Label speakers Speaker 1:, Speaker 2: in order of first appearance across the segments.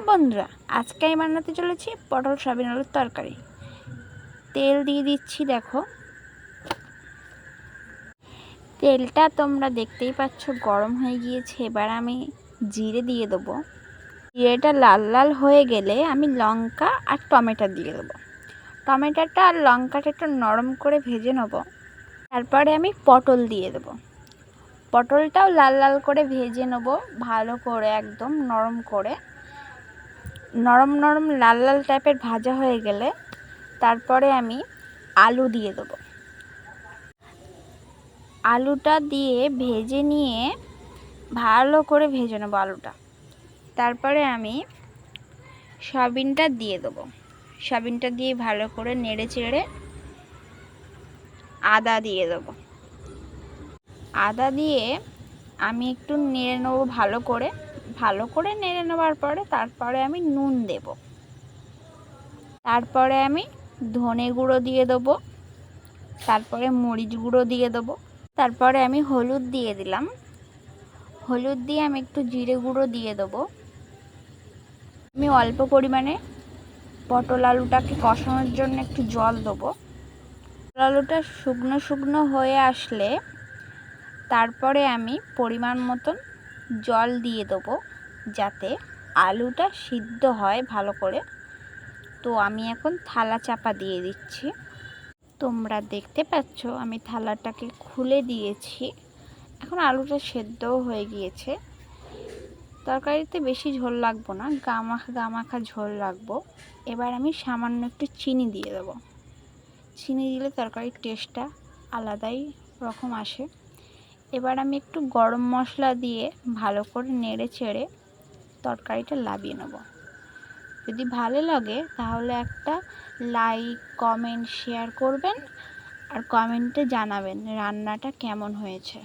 Speaker 1: বন্ধুরা, আজকে আমি বানাতে চলেছি পটল সয়াবিন আলুর তরকারি। তেল দিয়ে দিচ্ছি। দেখো, তেলটা তোমরা দেখতেই পাচ্ছ গরম হয়ে গিয়েছে। এবার আমি জিরে দিয়ে দেবো। জিরেটা লাল লাল হয়ে গেলে আমি লঙ্কা আর টমেটো দিয়ে দেবো। টমেটোটা আর লঙ্কাটা একটু নরম করে ভেজে নেব। তারপরে আমি পটল দিয়ে দেবো। পটলটাও লাল লাল করে ভেজে নেব, ভালো করে একদম নরম করে। নরম নরম লাল লাল টাইপের ভাজা হয়ে গেলে তারপরে আমি আলু দিয়ে দেবো। আলুটা দিয়ে ভেজে নিয়ে ভালো করে ভেজে নেবো আলুটা। তারপরে আমি সয়াবিনটা দিয়ে দেবো। সয়াবিনটা দিয়ে ভালো করে নেড়ে চেড়ে আদা দিয়ে দেবো। আদা দিয়ে আমি একটু নেড়ে নেবো ভালো করে নেড়ে নেওয়ার পরে তারপরে আমি নুন দেব। তারপরে আমি ধনে গুঁড়ো দিয়ে দেবো। তারপরে মরিচ গুঁড়ো দিয়ে দেবো। তারপরে আমি হলুদ দিয়ে দিলাম। হলুদ দিয়ে আমি একটু জিরে গুঁড়ো দিয়ে দেবো। আমি অল্প পরিমাণে পটল আলুটাকে কষানোর জন্য একটু জল দেবো। পটল আলুটা শুকনো শুকনো হয়ে আসলে তারপরে আমি পরিমাণ মতন জল দিয়ে দেবো, যাতে আলুটা সিদ্ধ হয় ভালো করে। তো আমি এখন থালা চাপা দিয়ে দিচ্ছি। তোমরা দেখতে পাচ্ছ আমি থালাটাকে খুলে দিয়েছি। এখন আলুটা সেদ্ধও হয়ে গিয়েছে। তরকারিতে বেশি ঝোল লাগবো না, গামাখা ঝোল লাগবো। এবার আমি সামান্য একটু চিনি দিয়ে দেবো। চিনি দিলে তরকারির টেস্টটা আলাদাই রকম আসে। এবার আমি একটু গরম মশলা দিয়ে ভালো করে নেড়ে চেড়ে তরকারিটা নামিয়ে নেব। যদি ভালো লাগে তাহলে একটা লাইক, কমেন্ট, শেয়ার করবেন আর কমেন্টে জানাবেন রান্নাটা কেমন হয়েছে।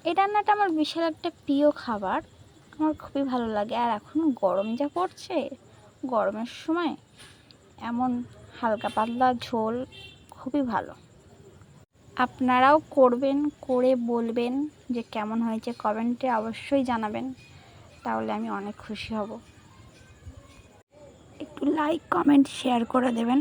Speaker 1: এই রান্নাটা আমার বিশাল একটা প্রিয় খাবার, আমার খুবই ভালো লাগে। আর এখন গরম যা পড়ছে, গরমের সময় এমন হালকা পাতলা ঝোল খুবই ভালো। আপনারাও করবেন, করে বলবেন যে কেমন হয়েছে। কমেন্টে অবশ্যই জানাবেন, তাহলে আমি অনেক খুশি হব। একটু লাইক, কমেন্ট, শেয়ার করে দেবেন।